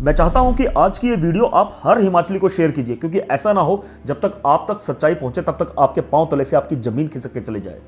मैं चाहता हूं कि आज की ये वीडियो आप हर हिमाचली को शेयर कीजिए, क्योंकि ऐसा ना हो जब तक आप तक सच्चाई पहुंचे तब तक आपके पांव तले से आपकी जमीन खिसक के चली जाए।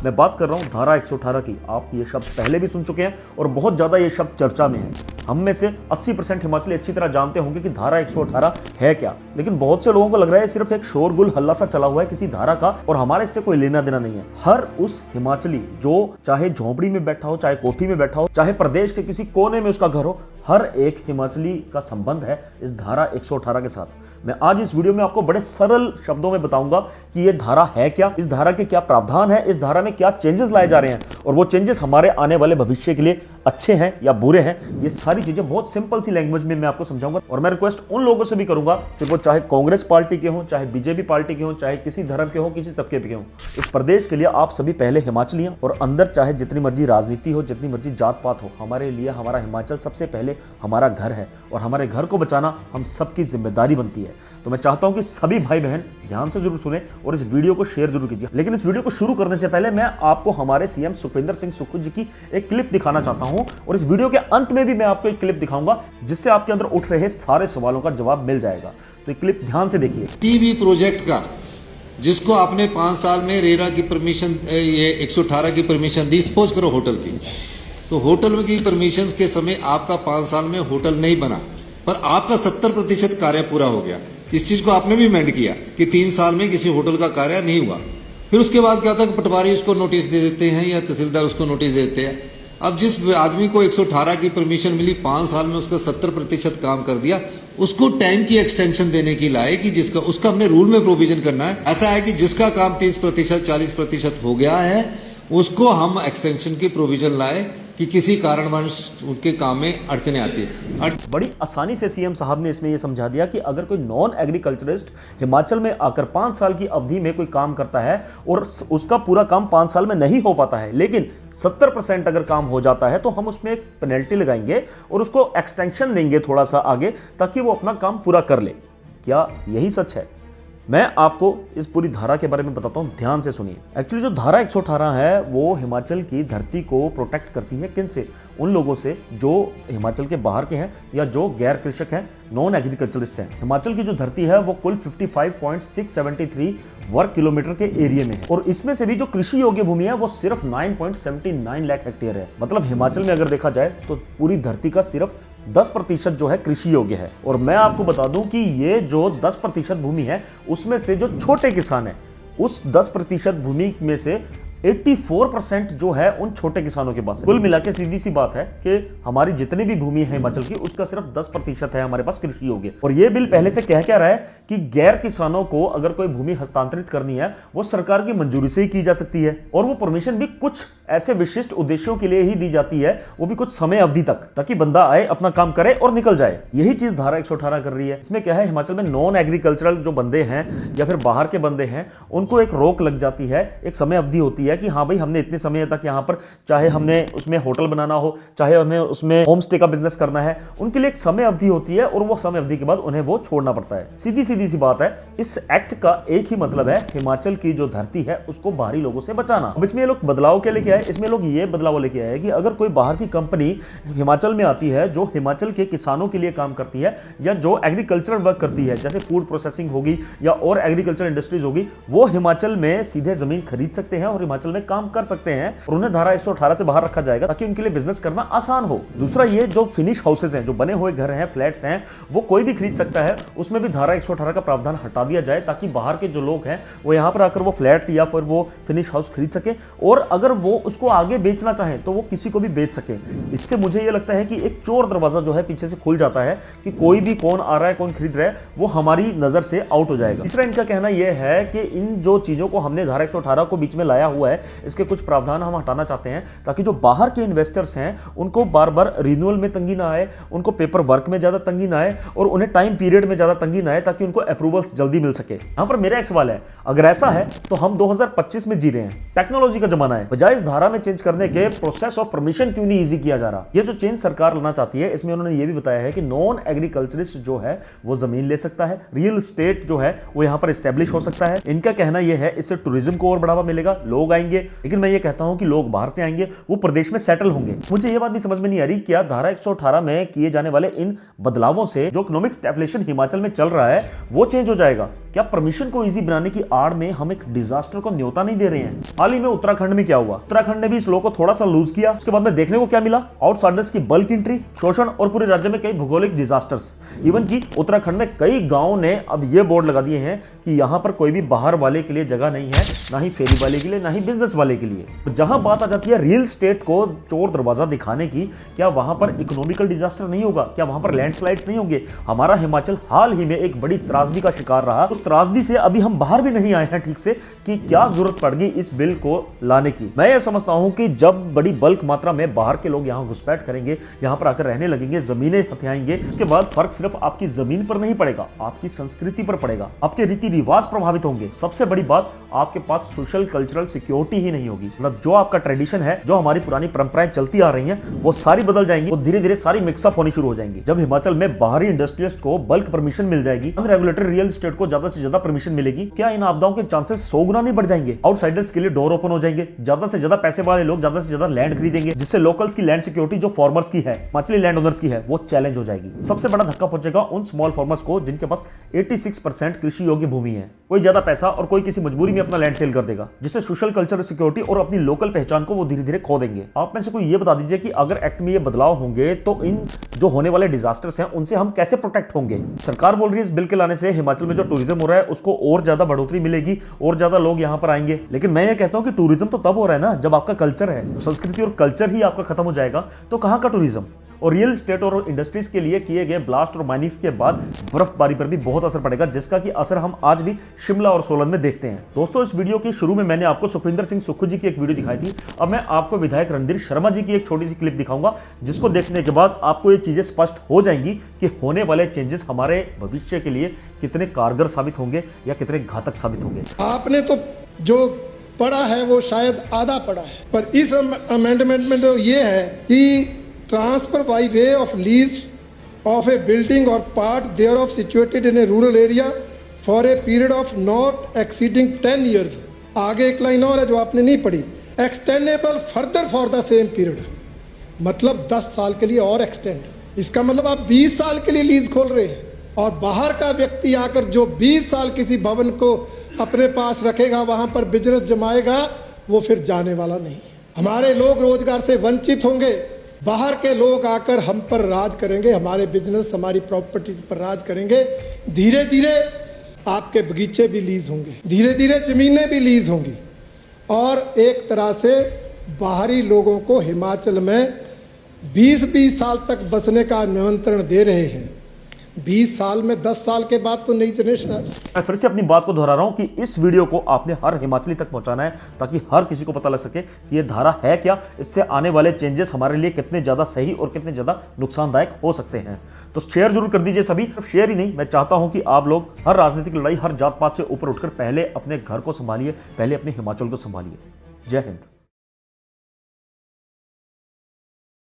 मैं बात कर रहा हूं धारा 118 की। आप ये शब्द पहले भी सुन चुके हैं और बहुत ज्यादा ये शब्द चर्चा में है। हम में से 80% हिमाचली अच्छी तरह जानते होंगे कि धारा 118 है क्या, लेकिन बहुत से लोगों को लग रहा है सिर्फ एक शोरगुल हल्ला सा चला हुआ है किसी धारा का और हमारे इससे कोई लेना देना नहीं है। हर उस हिमाचली जो चाहे झोंपड़ी में बैठा हो, चाहे कोठी में बैठा हो, चाहे प्रदेश के किसी कोने में उसका घर हो, हर एक हिमाचली का संबंध है इस धारा 118 के साथ। मैं आज इस वीडियो में आपको बड़े सरल शब्दों में बताऊंगा कि ये धारा है क्या, इस धारा के क्या प्रावधान है, इस धारा में क्या चेंजेस लाए जा रहे हैं और वो चेंजेस हमारे आने वाले भविष्य के लिए अच्छे हैं या बुरे हैं। ये सारी चीजें बहुत सिंपल सी लैंग्वेज में मैं आपको समझाऊंगा। और मैं रिक्वेस्ट उन लोगों से भी करूंगा, फिर वो चाहे कांग्रेस पार्टी के हों, चाहे बीजेपी पार्टी के हों, चाहे किसी धर्म के हों, किसी तबके के हों, इस प्रदेश के लिए आप सभी पहले हिमाचली हैं और अंदर चाहे जितनी मर्जी राजनीति हो, जितनी मर्जी जात पात हो, हमारे लिए हमारा हिमाचल सबसे पहले हमारा घर है और हमारे घर को बचाना हम सबकी जिम्मेदारी बनती है। तो मैं चाहता हूं कि सभी भाई बहन ध्यान से जरूर सुने और इस वीडियो को शेयर जरूर कीजिए। लेकिन इस वीडियो को शुरू करने से पहले मैं आपको हमारे सीएम सुखविंदर सिंह सुक्खू जी की एक क्लिप दिखाना चाहता हूं और इस वीडियो के अंत में भी मैं आपको एक क्लिप दिखाऊंगा जिससे आपके अंदर उठ रहे सारे सवालों का जवाब मिल जाएगा। तो एक क्लिप ध्यान से देखिए। टीबी प्रोजेक्ट का जिसको आपने 5 साल में रेरा की परमिशन, ये 118 की परमिशन दी, सपोज करो होटल की, तो होटल की परमिशन के समय आपका 5 साल में होटल नहीं बना पर आपका 70% कार्य पूरा हो गया। इस चीज को आपने भी अमेंड किया कि 3 साल में किसी होटल का कार्य नहीं हुआ। फिर उसके बाद क्या था, पटवारी उसको नोटिस दे देते हैं या तहसीलदार उसको नोटिस देते हैं। अब जिस आदमी को 118 की परमिशन मिली, 5 साल में उसका 70% काम कर दिया, उसको टाइम की एक्सटेंशन देने की लाए कि जिसका उसका हमने रूल में प्रोविजन करना है। ऐसा है कि जिसका काम 30% 40% हो गया है उसको हम एक्सटेंशन की प्रोविजन लाए कि किसी कारणवश उनके काम में अड़चने आती है। बड़ी आसानी से सीएम साहब ने इसमें यह समझा दिया कि अगर कोई नॉन एग्रीकल्चरिस्ट हिमाचल में आकर 5 साल की अवधि में कोई काम करता है और उसका पूरा काम 5 साल में नहीं हो पाता है, लेकिन 70% अगर काम हो जाता है तो हम उसमें एक पेनल्टी लगाएंगे और उसको एक्सटेंशन देंगे थोड़ा सा आगे, ताकि वो अपना काम पूरा कर ले। क्या यही सच है? मैं आपको इस पूरी धारा के बारे में बताता हूं, ध्यान से सुनिए। एक्चुअली जो धारा 118 है वो हिमाचल की धरती को प्रोटेक्ट करती है। किन से? उन लोगों से जो हिमाचल के बाहर के हैं या जो गैर कृषक हैं, नॉन एग्रीकल्चरिस्ट हैं। हिमाचल की जो धरती है वो कुल 55.673 वर्ग किलोमीटर के एरिया में है और इसमें से भी जो कृषि योग्य भूमि है वो सिर्फ 9.79 लाख हेक्टेयर है। मतलब हिमाचल में अगर देखा जाए तो पूरी धरती का सिर्फ 10% जो है कृषि योग्य है। और मैं आपको बता दूं कि ये जो 10% भूमि है उसमें से जो छोटे किसान हैं, उस 10% भूमि में से 84% जो है उन छोटे किसानों के पास है। कुल मिला के सीधी सी बात है कि हमारी जितनी भी भूमि है हिमाचल की, उसका सिर्फ 10% है हमारे पास कृषि योग्य। और ये बिल पहले से कह क्या रहा है कि गैर किसानों को अगर कोई भूमि हस्तांतरित करनी है वो सरकार की मंजूरी से ही की जा सकती है और वो परमिशन भी कुछ ऐसे विशिष्ट उद्देश्यों के लिए ही दी जाती है, वो भी कुछ समय अवधि तक, ताकि बंदा आए, अपना काम करे और निकल जाए। यही चीज धारा 118 कर रही है। इसमें क्या है, हिमाचल में नॉन एग्रीकल्चरल जो बंदे हैं या फिर बाहर के बंदे हैं, उनको एक रोक लग जाती है, एक समय अवधि होती है कि हाँ भाई हमने इतने समय तक यहाँ पर, चाहे हमने उसमें होटल बनाना हो, चाहे हमें उसमें होम स्टे का बिजनेस करना है, उनके लिए एक समय अवधि होती है और वो समय अवधि के बाद उन्हें वो छोड़ना पड़ता है। सीधी सीधी सी बात है। इस एक्ट का एक ही मतलब है, हिमाचल की जो धरती है उसको बाहरी लोगों से बचाना। अब इसमें लोग बदलाव के लेके आए, इसमें लोग ये बदलाव लेके आए कि अगर कोई बाहर की कंपनी हिमाचल में आती है जो हिमाचल के किसानों के लिए काम करती है या जो एग्रीकल्चरल वर्क करती है, जैसे फूड प्रोसेसिंग होगी या और एग्रीकल्चर इंडस्ट्रीज होगी, वो हिमाचल में सीधे जमीन खरीद सकते हैं और हिमाचल में काम कर सकते हैं और उन्हें धारा 118 से बाहर रखा जाएगा ताकि उनके लिए बिजनेस करना आसान हो। दूसरा, ये जो फिनिश हाउसेस हैं, जो बने हुए घर हैं, फ्लैट्स हैं, वो कोई भी खरीद सकता है, उसमें भी धारा 118 का प्रावधान हटा दिया जाए ताकि बाहर के जो लोग हैं वो यहां पर आकर वो फ्लैट या फिर वो फिनिश हाउस खरीद सके और अगर वो उसको आगे बेचना चाहे तो वो किसी को भी बेच सके। इससे मुझे ये लगता है कि एक चोर दरवाजा जो है पीछे से खुल जाता है कि कोई भी कौन आ रहा है, कौन खरीद रहा है, वो हमारी नजर से आउट हो जाएगा। तीसरा, इनका कहना यह है कि इन जो चीजों को हमने धारा 118 को बीच में लाया हुआ है, इसके कुछ प्रावधान हम हटाना चाहते हैं ताकि जो बाहर के इन्वेस्टर्स हैं उनको बार बार रिन्यूअल में तंगी ना आए, उनको पेपर वर्क में ज्यादा तंगी ना आए और उन्हें टाइम पीरियड में ज्यादा तंगी ना आए, ताकि उनको अप्रूवल्स जल्दी मिल सके। यहां पर मेरा एक सवाल है, अगर ऐसा है तो हम 2025 में जी रहे हैं, टेक्नोलॉजी का जमाना है, बजाय इस धारा में चेंज करने के प्रोसेस ऑफ परमिशन क्यों नहीं इजी किया जा रहा? ये जो चेंज सरकार लाना चाहती है, इसमें उन्होंने ये भी बताया है कि नॉन एग्रीकल्चरिस्ट जो है वो जमीन ले सकता है, रियल एस्टेट जो है वो यहां पर एस्टेब्लिश हो सकता है। इनका कहना यह है इससे टूरिज्म को और बढ़ावा मिलेगा, लोग आएंगे, लेकिन मैं ये कहता हूं कि लोग बाहर से आएंगे, वो प्रदेश में सेटल होंगे। मुझे ये बात भी समझ में नहीं आ रही, क्या धारा 118 में किए जाने वाले इन बदलावों से जो इकोनॉमिक स्टैग्फ्लेशन हिमाचल में चल रहा है वो चेंज हो जाएगा? क्या परमिशन को इजी बनाने की आड़ में हम एक डिजास्टर को न्योता नहीं दे रहे हैं? हाल ही में उत्तराखंड में क्या हुआ, उत्तराखंड ने भी इस लॉ को थोड़ा सा लूज किया, उसके बाद में देखने को क्या मिला? आउटसाइडर्स की बल्क एंट्री, शोषण और पूरे राज्य में कई भौगोलिक डिजास्टर्स। इवन की उत्तराखंड में कई गांवों ने अब ये बोर्ड लगा दिए हैं कि यहां पर कोई भी बाहर वाले के लिए जगह नहीं है, ना ही फेरी वाले के लिए, ना ही बिजनेस वाले के लिए। जहां बात आ जाती है रियल स्टेट को चोर दरवाजा दिखाने की, क्या वहां पर इकोनॉमिकल डिजास्टर नहीं होगा? क्या वहां पर लैंडस्लाइड्स नहीं होंगे? हमारा हिमाचल हाल ही में एक बड़ी त्रासदी का शिकार रहा, उस त्रासदी से अभी हम बाहर भी नहीं आए हैं ठीक से कि क्या जरूरत पड़ गई इस बिल को लाने की। मैं ये समझता हूं कि जब बड़ी बल्क मात्रा में बाहर के लोग यहां घुसपैठ करेंगे, यहां पर आकर रहने लगेंगे, जमीनें हथियाएंगे, उसके बाद फर्क सिर्फ आपकी जमीन पर नहीं पड़ेगा, आपकी संस्कृति पर पड़ेगा, आपके रीति रिवाज प्रभावित होंगे। सबसे बड़ी बात, आपके पास सोशल कल्चरल सिक्योरिटी ही नहीं होगी। मतलब जो आपका ट्रेडिशन है, जो हमारी पुरानी परंपराएं चलती आ रही हैं, वो सारी बदल जाएंगी, वो धीरे धीरे सारी मिक्सअप होनी शुरू हो जाएंगी। जब हिमाचल में बाहरी इंडस्ट्रियलिस्ट को बल्क परमिशन मिल जाएगी, अनरेगुलेटेड रियल एस्टेट को ज्यादा से ज्यादा परमिशन मिलेगी, क्या इन आपदाओं के चांसेस 100 गुना नहीं बढ़ जाएंगे? आउटसाइडर्स के लिए डोर ओपन हो जाएंगे, ज्यादा से ज्यादा पैसे वाले लोग ज्यादा से ज्यादा लैंड खरीदेंगे, जिससे लोकल्स की लैंड सिक्योरिटी जो फार्मर्स की है, हिमाचली लैंड ओनर्स की है, वो चैलेंज हो जाएगी। सबसे बड़ा धक्का पहुंचेगा उन स्मॉल फार्मर्स को जिनके पास 86% कृषि योग्य भूमि है। कोई ज्यादा पैसा और कोई किसी मजबूरी में अपना लैंड सेल कर देगा, जिससे सोशल कल्चर सिक्योरिटी और अपनी लोकल पहचान को वो धीरे धीरे खो देंगे। आप में से कोई ये बता दीजिए कि अगर एक्ट में ये बदलाव होंगे तो इन जो होने वाले डिजास्टर्स हैं उनसे हम कैसे प्रोटेक्ट होंगे? सरकार बोल रही है इस बिल के लाने से हिमाचल में जो टूरिज्म हो रहा है उसको और ज्यादा बढ़ोतरी मिलेगी और ज्यादा लोग यहां पर आएंगे, लेकिन मैं ये कहता हूं कि टूरिज्म तो तब हो रहा है ना जब आपका कल्चर है। संस्कृति और कल्चर ही आपका खत्म हो जाएगा तो कहां का टूरिज्म? और रियल एस्टेट और इंडस्ट्रीज के लिए किए गए ब्लास्ट और माइनिंग्स के बाद बर्फबारी पर भी बहुत असर पड़ेगा, जिसका कि असर हम आज भी शिमला और सोलन में देखते हैं। दोस्तों, इस वीडियो के शुरू में मैंने आपको सुखविंदर सिंह सुक्खू जी की एक वीडियो दिखाई थी। अब मैं आपको विधायक रणधीर शर्मा जी की एक छोटी सी क्लिप दिखाऊंगा, जिसको देखने के बाद आपको ये चीजें स्पष्ट हो जाएंगी कि होने वाले चेंजेस हमारे भविष्य के लिए कितने कारगर साबित होंगे या कितने घातक साबित होंगे। आपने तो जो पढ़ा है वो शायद आधा पढ़ा है, पर इस अमेंडमेंट में तो ये है कि transfer by way of lease of a building और part there of situated in a rural area for a period of not exceeding 10 years. आगे एक लाइन और है जो आपने नहीं पढ़ी, extendable further for the same period, मतलब 10 साल के लिए और एक्सटेंड। इसका मतलब आप 20 साल के लिए लीज खोल रहे हैं और बाहर का व्यक्ति आकर जो 20 साल किसी भवन को अपने पास रखेगा, वहां पर बिजनेस जमाएगा, वो फिर जाने वाला नहीं। हमारे लोग रोजगार से वंचित होंगे, बाहर के लोग आकर हम पर राज करेंगे, हमारे बिजनेस हमारी प्रॉपर्टीज पर राज करेंगे। धीरे धीरे आपके बगीचे भी लीज होंगे, धीरे धीरे जमीनें भी लीज होंगी और एक तरह से बाहरी लोगों को हिमाचल में 20-20 साल तक बसने का निमंत्रण दे रहे हैं। 20 साल में 10 साल के बाद तो नई जनरेशन है। मैं फिर से अपनी बात को दोहरा रहा हूं कि इस वीडियो को आपने हर हिमाचली तक पहुंचाना है ताकि हर किसी को पता लग सके कि ये धारा है क्या, इससे आने वाले चेंजेस हमारे लिए कितने ज्यादा सही और कितने ज्यादा नुकसानदायक हो सकते हैं। तो शेयर जरूर कर दीजिए सभी। सिर्फ शेयर ही नहीं, मैं चाहता हूं कि आप लोग हर राजनीतिक लड़ाई, हर जात पात से ऊपर उठकर पहले अपने घर को संभालिए, पहले अपने हिमाचल को संभालिए। जय हिंद।